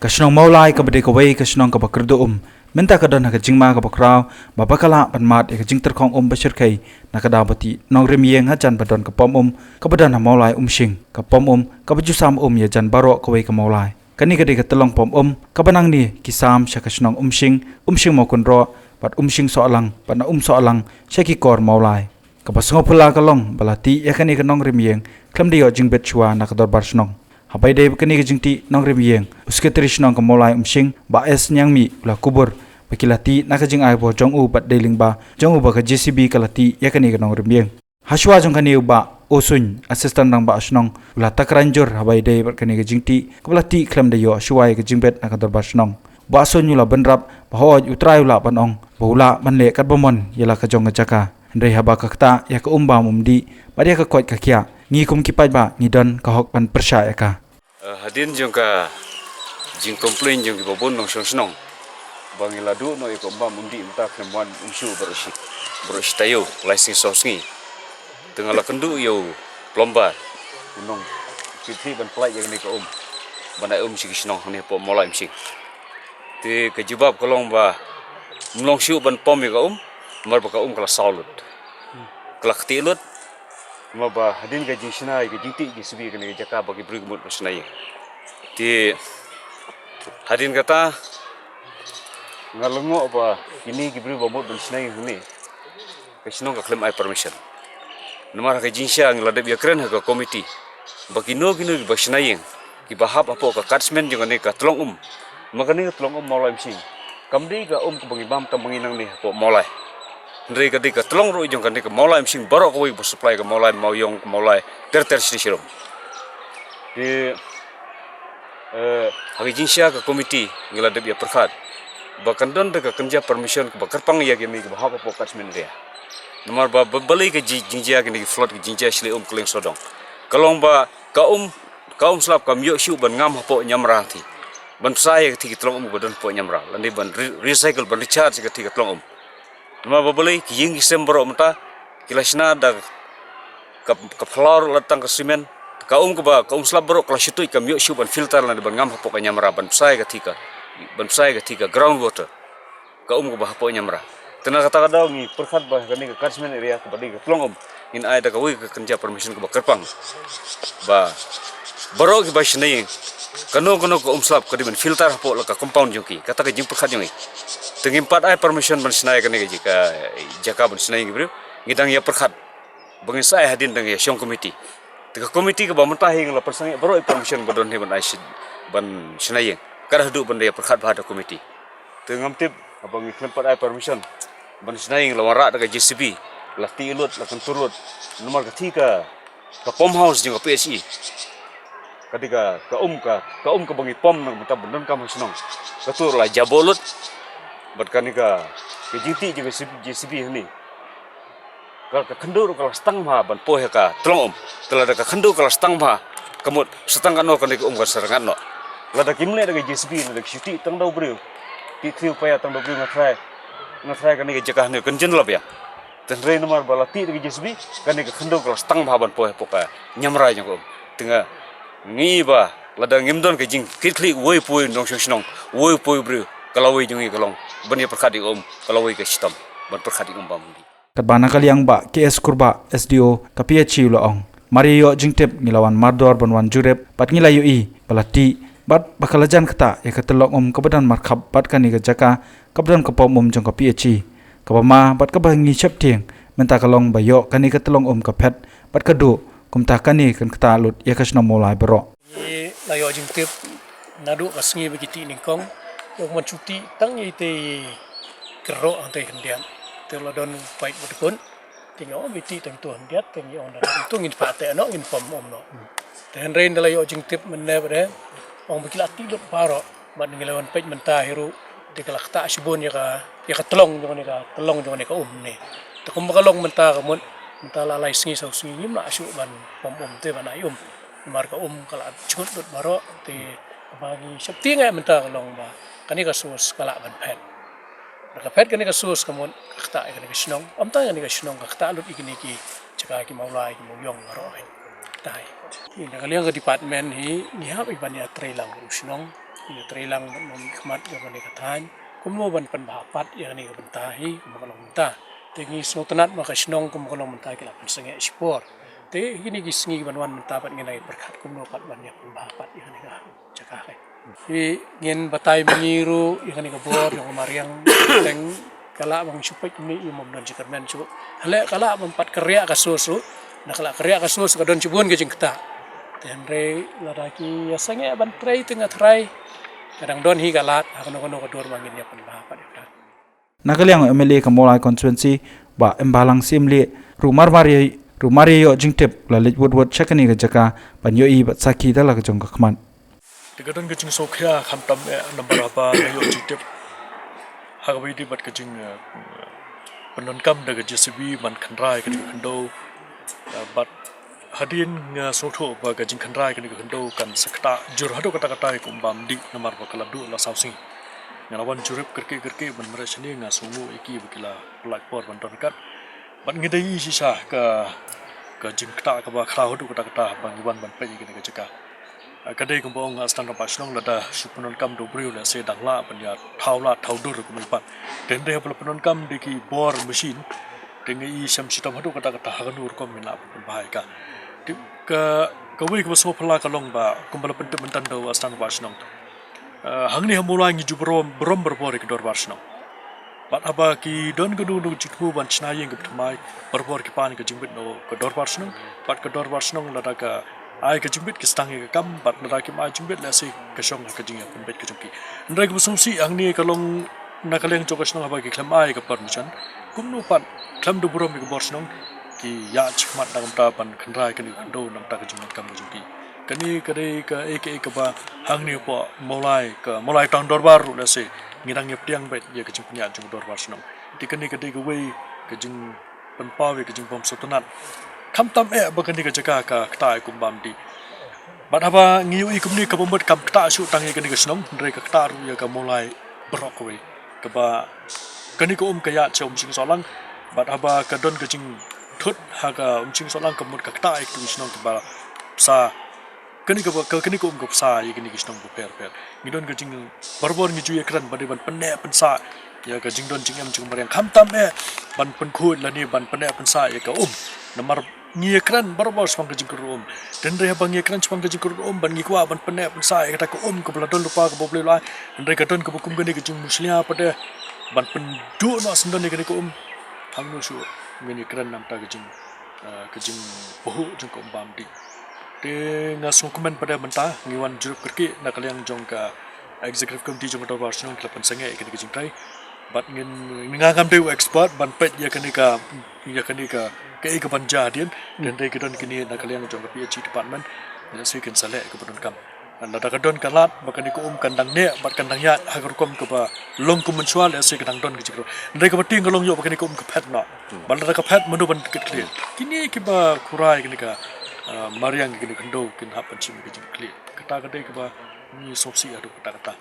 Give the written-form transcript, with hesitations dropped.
ka Shnong Mawlai ka bade ka wei ka Shnong ka bakrdo menta ka don ka jingma ka bakraw babakala panmat ka Jingtyrkhong bashir kai na ka dabati nong remieng ha jan badon ka pom ka badan Mawlai shing ka pom ka bajusam ya jan baro ka wei ka Mawlai kani ka de ka telong pom ka banang ni kisam sha ka Shnong shing mo kun ro pat shing so alang pat na so alang shaki kor Mawlai ka basngo pula ka long balati ya kani ka nong remieng klam de yo jingbet chua na ka dorbar Shnong hapai dei kani ke jingti nong remieng uske Shnong ka Mawlai shing ba es nyang mi la kubur bakilati na ka jing ai bo jong u bat deling ba jong u ba ka JCB kalati ya kani ka nong remieng haswa jong kani ba osun assistant nang ba Shnong la takranjur hapai dei kani ke jingti kalati klam de yo shuai ka jingbet na ka dorbar Shnong ba sun yula benrap ba ho utrai ula panong bola manle kat bomon yala ka jong jaka ndai haba ka kta ya ka ba mumdi ba dia ka kwat ka kya ngi kum kipai ba ngi don ka hok pan persya ka hadin jong ka jing complain jong ki bobon nong Shnong bang iladu no iko ba mundi mta kemwan umshu berushi tayo license sosngi tengah la kendu yo lomba nong fitri ban plai yang ni ka bana si Shnong ni po Mawlai msi te ke jibab kolong ba mlong shu ban pom ka mar ba ka kala saulut kala khtilut ma ba hadin ga jingshna ga jingti jisbi ga ni jaka bagi brigmut snai ti hadin kata ngalengo ba ini gibri ba mut snai ni ka Shnong ka claim ai permission nomor ka jingsha ngladab ya kren ka committee bagi no gino ba snai ki bahap apo ka catchment jong ni ka tlong magani ka tlong Mawlai msing kamdi ka ko bangi bam tam bangi nang ni po Mawlai ndrei ka dika tlong ro jong kan ka Mawlai msing baro ko wi supply ka Mawlai mau yong ka Mawlai ter sisirom di hagi jingsha ka committee ngeladep ya perkhat bahkan don ka kerja permission ka bakarpang ya gemi ka bahapa po catchment dia nomor ba bali ka jingja ka ni float ka jingja sli keling sodong kalong ba ka slap kam yo shu ban ngam po nyamrang thi ban saya ka tlong badon po nyamrang landi ban recycle ban recharge ka tlong nama babali kiying Desember mata kilasna da ka floor latang ka simen ka ba ka slab bro kala shitui kam yo shuban filter lan ban ngam hapo ka nyamra ban sai ka tika ground water ka ko ba hapo nyamra tena kata kada ngi perkhat ba kani ka catchment area ka badi ka tlong in ai da ka wi ka kerja permission ka ba kerpang ba bro ki ba shnai kano ko slab ka di ban filter hapo la ka compound joki kata ka jing perkhat jongi tengimpat ai permission ban snai ka ni jika jaka ban snai ngi ngidang ya perkhat bangin sai hadin dang ya Shnong committee teka committee ka ba mentahing la persang baro permission badon he ban ai ban snai kada hadu ban ya perkhat ba da committee tengam tip abang iklempat ai permission ban snai la wara da JCB la tilut la kenturut nomor ketika ka pom house jeng PSI ketika ka bangi pom nang mata benon kam Shnong katur la jabolut berkanika kejiti juga JCB ni kalau kendur kalau stang ma ban pohe ka tlong telah ada kendur kalau stang ma kemut setang kan no kan ka serangan no lada kimle daga JCB daga shuti tang dau bru ti thiu pa ya tang dau bru ngatrai kan ka jakah ni kenjen lab ya tenre nomor balati daga JCB kan ka kendur kalau stang ma ban pohe poka nyamra jong tengah ngi ba lada ngimdon ka jing kitli woi poi nong Shnong woi poi bru kalau wei jungi kalong bani perkhadi kalau wei ke sitam ban perkhadi bam di kat bana kaliang ba KS kurba SDO ka PHC lo mari yo jingtep ngilawan mardor banwan jurep pat ngilayu balati bat bakalajan kata ya katelok kebadan markhab bat kani ka jaka kebadan ka pom jong ka PHC ka bama bat ka bangi chep tieng menta kalong bayo kani katelong ka pet bat kadu kumta kani kan kata lut ya ka Shnong Mawlai baro layo jingtep nadu kasngi begiti ningkong yang mencuti tang ite kero ante hendian teladon pait betukun tinggal biti tang tuan dia tinggal on itu ngin pate no ngin pom no ten rain dalayo jingtip menne bre ong bikilati dot paro ban ngelawan pait menta hiru dikalakta sibon ya ka telong jong ni ka ni takum bakalong menta kamun menta la laisngi sausingi ma asu ban pom te ban ayum mar ka kala chut dot baro te bagi syakti ngai menta kalong ba kani ka sus kala ban pet ka pet kani ka sus kamun kata kani ka Shnong amta kani ka Shnong ka kata lut ikini ki caka ki Mawlai ki moyong ro tai ini kalian ke department ni hab iban ya trailang Shnong ya terilang nom khmat ya bani kathan kumno ban pan bhapat ya ni banta hi kumkalong banta tengi snotanat maka Shnong kumkalong banta kila pan senge spor te hini gisngi banwan banta pat ngenai berkat kumno pat ban ya pan bhapat ya ni ka cakah kai hi ngin batai menyiru ya ni ka bor yang mariang teng kala bang supek ni imam dan cikarnan cu hale kala mempat kerja kasus nak kala kerja kasus kadon cibun ke jingta tenre ladaki ya sange ban trai tengah trai kadang don hi galat kono kador mangin ya pen bahapat ya Nakaliang MLA ka Mawlai constituency ba embalang simli rumari yo jingtep la lejwot chakani ga jaka panyo I bat saki dala ka jong ka khman kadon ke jing sokhya khamtam number apa yo jingtep hagawi di bat ke jing penonkam daga JCB man khandrai ke khando bat hadin nga sotho ba ga jing khandrai ke khando kan sakta jur hado kata ko bam di namar ba kala du la sausi ngalawan jurip kerke ban merasani nga sungu iki bikila blackboard ban tonkat ban ngidai sisa ka jing kta ka ba khra hado kata bang iwan ban pe ke jaka kadai ko bong astan pa Shnong lada supunon kam do brio la se dangla panya thawla thawdur ko mi pat tende penon kam diki bor machine tengi I sam sitam hadu kata haganur ko mina bai ka ka wi ko so phala ka long ba kumbala pente mentan do astan pa Shnong hangni hamula ngi jubrom brom berbor ki dor bar Shnong bat aba ki don gadu no jikmu ban chna yeng gapmai berbor ki pan ka jingbit no ka dor bar Shnong bat ka dor bar Shnong lada ka ai ka jingbit ki stang ka kam bat lada ki mai jingbit la se ka shong ka jing pun bet ka jungki ndrai ka sumsi angni ka long nakaleng chokas Shnong aba ki khlamai ka permission kumnu pan khlam do brom ki bor Shnong ki ya chikmat dang ta pan khandrai ka ni do nam ta ka jing kam ka jungki kani kadai ka ek ba hangni po Mawlai tang dorbar la se ngirang yep tiang bet ya ka jing punya jung dorbar Shnong tikani kadai ka wei ka jing pan pawe ka jing pom sotonat khamtam bakani ka jaka ka kta kum bam di bat haba ngiu I kumni ka bombat kam kta su tangi kani ka Shnong ndre ka kta ru ya ka Mawlai brok we ka ba kani ko ka ya chom sing solang bat haba ka don ka jing thut ha ka sing solang ka mut ka kta ek tu Shnong ka ba sa kani ko ka sa ye kani ka Shnong bu per ngidon ka jing barbor ngi ju ekran bade ban penne pen sa ya ka jing don jing am jing mariang khamtam ban pen khut la ni ban penne pen sa ya ka namar ngi ekran barbor spang ka jing ko den re bang ekran spang ka jing ko ban ngi kwa ban penne pen sa ya ka ko ko bla don lupa ka boble la den ka don ka bukum gani ka jing muslia pade ban pen du no sendon ni ka ko hangno su ngi ekran nam ta ka jing bohu jing ko bam di te ngasu komen pada menta ngiwan jurup kerki nakaliang jong ka executive committee jong ta Shnong klapan sange ke jing tai bat ngin ngangam de expert ban pet ya kanika ke banja dian dan de kidon kini nakaliang jong ka PhD department ya sikin sale ke pedon kam anda da kadon kalat bakani ko kandang ne bat kandang ya hagar kom ke ba long kum mensual ya sikandang don ke jikro ndai ka bating long yo bakani ko ke pet na ban da ka pet menu ban clear kini ke ba kurai kini ka mariang kini kendo kin hapan chim ke jing clear kata kata ke ba ni sopsi adu kata